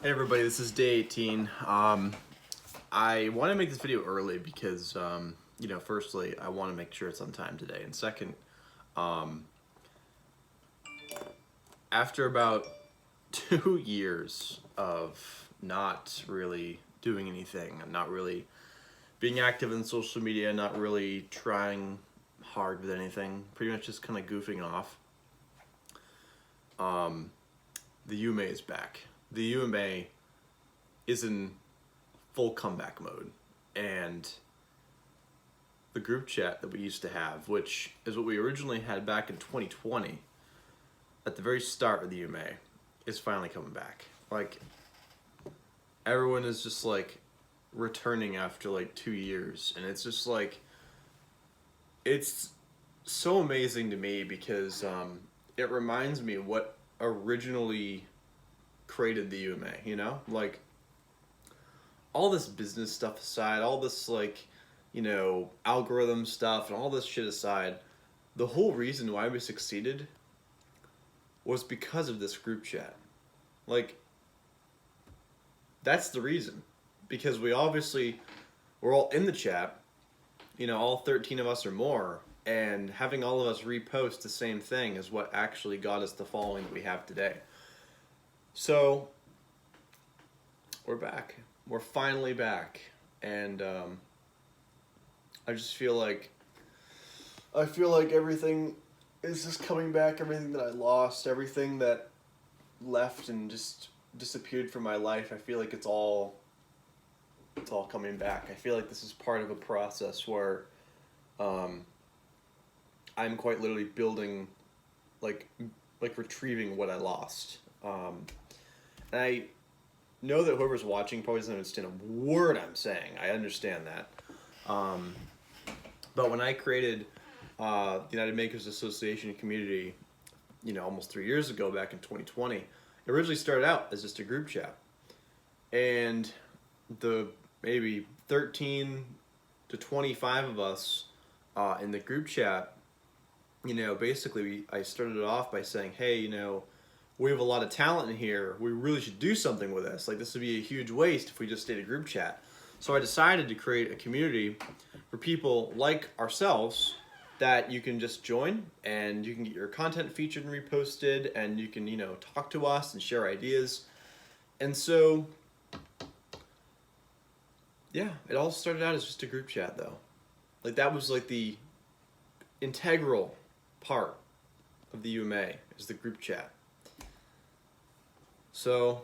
Hey everybody, this is day 18. I want to make this video early because, firstly, I want to make sure it's on time today. And second, um, after about 2 years of not really doing anything, and not really being active in social media, not really trying hard with anything, pretty much just kind of goofing off, the UMA is back. The UMA is in full comeback mode, and the group chat that we used to have, which is what we originally had back in 2020 at the very start of the UMA, is finally coming back. Like, everyone is just like returning after like 2 years, and it's just like, it's so amazing to me because it reminds me of what originally created the UMA, like all this business stuff aside, all this algorithm stuff and all this shit aside, the whole reason why we succeeded was because of this group chat. Like, that's the reason. Because we're all in the chat, all 13 of us or more, and having all of us repost the same thing is what actually got us the following that we have today. So, we're back. We're finally back. And I just feel like everything is just coming back, everything that I lost, everything that left and just disappeared from my life. I feel like it's all coming back. I feel like this is part of a process where I'm quite literally building, like retrieving what I lost. And I know that whoever's watching probably doesn't understand a word I'm saying. I understand that. But when I created the United Makers Association community, almost 3 years ago, back in 2020, it originally started out as just a group chat. And the maybe 13 to 25 of us in the group chat, basically I started it off by saying, hey, we have a lot of talent in here. We really should do something with this. Like, this would be a huge waste if we just stayed a group chat. So I decided to create a community for people like ourselves that you can just join, and you can get your content featured and reposted, and you can, talk to us and share ideas. And so, yeah, it all started out as just a group chat, though. Like, that was like the integral part of the UMA, is the group chat. So,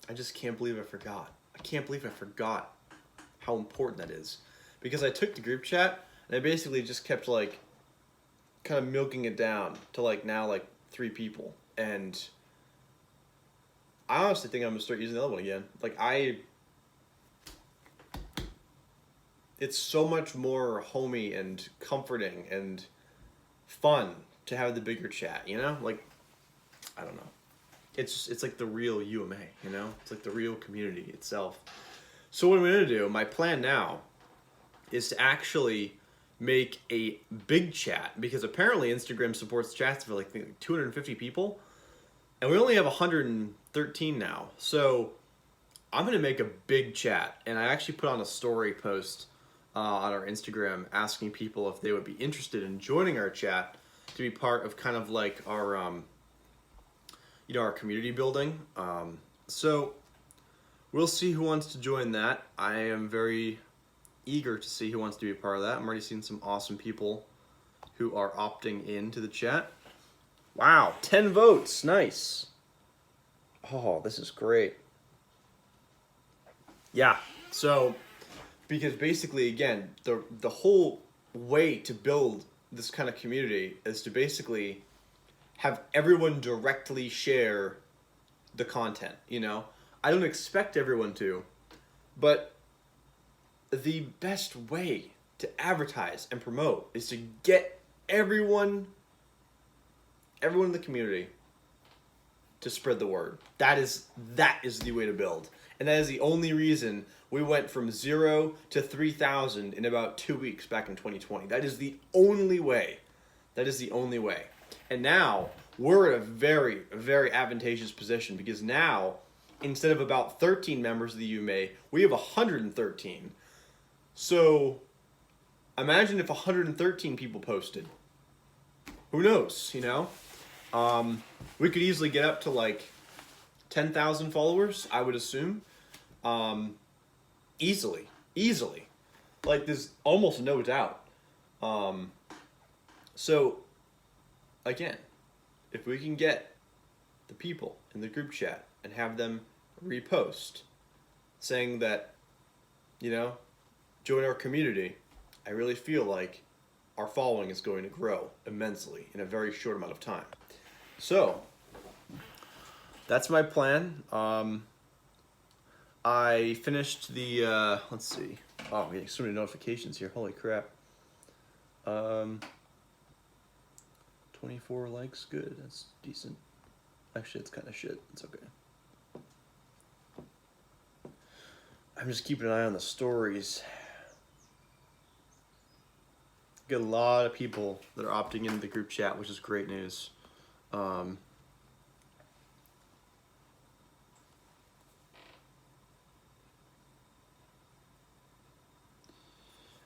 I just can't believe I forgot. I can't believe I forgot how important that is. Because I took the group chat, and I basically just kept, kind of milking it down to, now, 3 people. And I honestly think I'm going to start using the other one again. It's so much more homey and comforting and fun to have the bigger chat, I don't know. It's like the real UMA, It's like the real community itself. So what I'm going to do, my plan now, is to actually make a big chat, because apparently Instagram supports chats for 250 people, and we only have 113 now. So I'm going to make a big chat, and I actually put on a story post on our Instagram asking people if they would be interested in joining our chat to be part of kind of like our our community building. So we'll see who wants to join that. I am very eager to see who wants to be a part of that. I'm already seeing some awesome people who are opting into the chat. Wow, 10 votes, nice. Oh, this is great. Yeah, so, because basically, again, the whole way to build this kind of community is to basically have everyone directly share the content, I don't expect everyone to, but the best way to advertise and promote is to get everyone in the community to spread the word. That is the way to build. And that is the only reason we went from 0 to 3,000 in about 2 weeks back in 2020. That is the only way. And now we're in a very, very advantageous position because now, instead of about 13 members of the UMA, we have 113. So imagine if 113 people posted. Who knows, you know? We could easily get up to like 10,000 followers, I would assume. Easily. Like, there's almost no doubt. So, again, if we can get the people in the group chat and have them repost saying that, you know, join our community, I really feel like our following is going to grow immensely in a very short amount of time. So, that's my plan. I finished the, let's see. Oh, I'm getting so many notifications here. Holy crap. 24 likes, good. That's decent. Actually, it's kind of shit. It's okay. I'm just keeping an eye on the stories. Get a lot of people that are opting into the group chat, which is great news.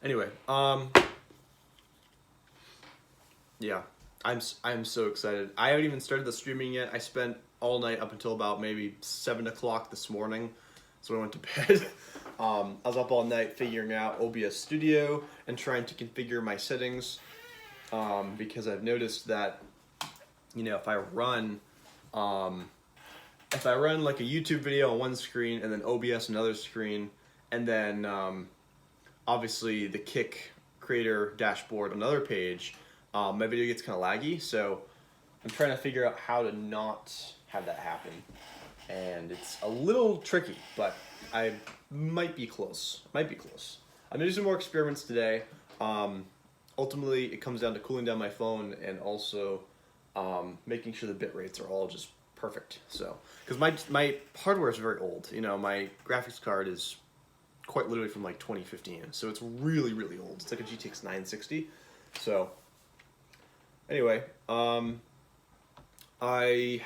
Anyway, yeah, I'm so excited. I haven't even started the streaming yet. I spent all night up until about maybe 7 o'clock this morning, so I went to bed. I was up all night figuring out OBS Studio and trying to configure my settings, because I've noticed that, you know, if I run like a YouTube video on one screen and then OBS another screen, and then obviously the Kick creator dashboard on another page, my video gets kind of laggy. So I'm trying to figure out how to not have that happen, and it's a little tricky, but I might be close. I'm gonna do some more experiments today. Ultimately, it comes down to cooling down my phone and also making sure the bit rates are all just perfect. So, because my hardware is very old. You know, my graphics card is quite literally from like 2015, so it's really, really old. It's like a GTX 960. So, anyway, I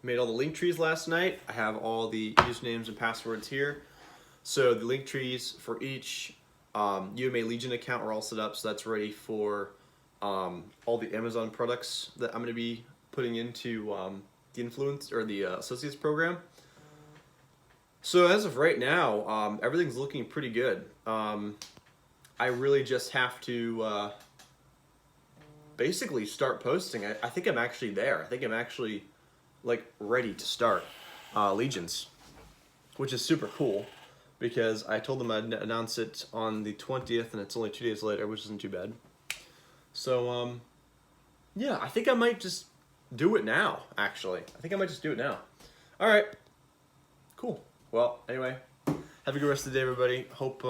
made all the link trees last night. I have all the usernames and passwords here. So the link trees for each UMA Legion account are all set up, so that's ready for all the Amazon products that I'm going to be putting into the Influence or the Associates program. So as of right now, everything's looking pretty good. I really just have to basically start posting. I think I'm actually there. I think I'm actually like ready to start Legions, which is super cool because I told them I'd announce it on the 20th and it's only 2 days later, which isn't too bad. So yeah, I think I might just do it now, actually. I think I might just do it now. All right, cool. Well, anyway, have a good rest of the day, everybody. Hope,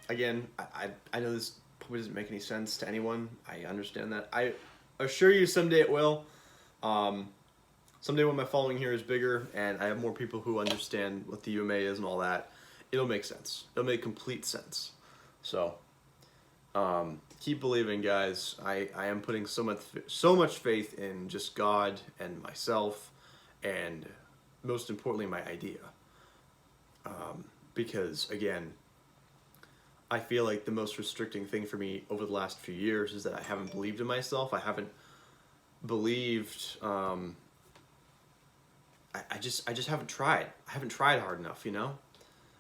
again, I know this probably doesn't make any sense to anyone. I understand that. I assure you someday it will. Someday when my following here is bigger and I have more people who understand what the UMA is and all that, it'll make sense. It'll make complete sense. So, keep believing, guys. I am putting so much faith in just God and myself, and most importantly, my idea. Because again, I feel like the most restricting thing for me over the last few years is that I haven't believed in myself. I haven't believed. I just haven't tried. I haven't tried hard enough, you know.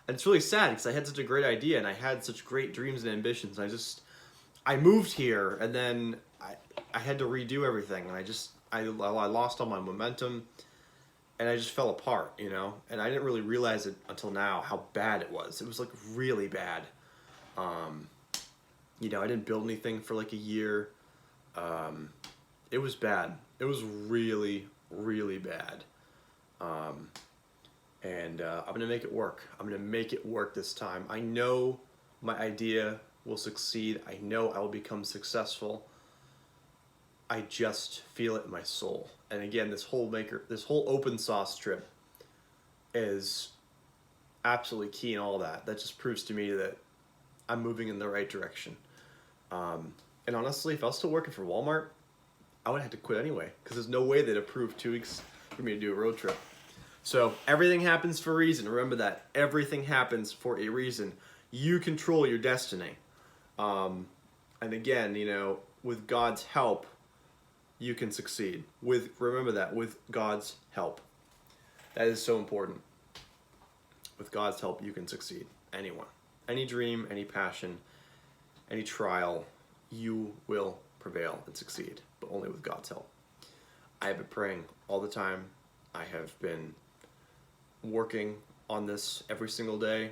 And it's really sad because I had such a great idea and I had such great dreams and ambitions. And I moved here and then I had to redo everything, and I lost all my momentum. And I just fell apart, you know? And I didn't really realize it until now how bad it was. It was, like, really bad. You know, I didn't build anything for, like, a year. It was bad. It was really, really bad. And I'm going to make it work. I'm going to make it work this time. I know my idea will succeed. I know I will become successful. I just feel it in my soul. And again, this whole open source trip is absolutely key in all that. That just proves to me that I'm moving in the right direction. And honestly, if I was still working for Walmart, I would have to quit anyway, because there's no way they'd approve 2 weeks for me to do a road trip. So everything happens for a reason. Remember that. Everything happens for a reason. You control your destiny. And again, you know, with God's help, you can succeed. Remember that, with God's help. That is so important. With God's help, you can succeed. Anyone. Any dream, any passion, any trial, you will prevail and succeed, but only with God's help. I have been praying all the time. I have been working on this every single day.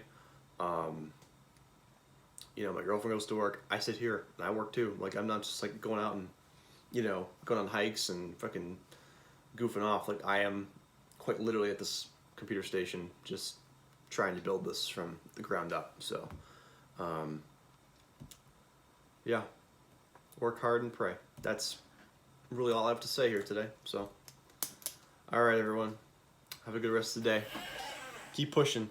You know, my girlfriend goes to work. I sit here and I work too. Like, I'm not just like going out and, you know, going on hikes and fucking goofing off. Like, I am quite literally at this computer station just trying to build this from the ground up. So, yeah, work hard and pray. That's really all I have to say here today. So, all right, everyone, have a good rest of the day. Keep pushing.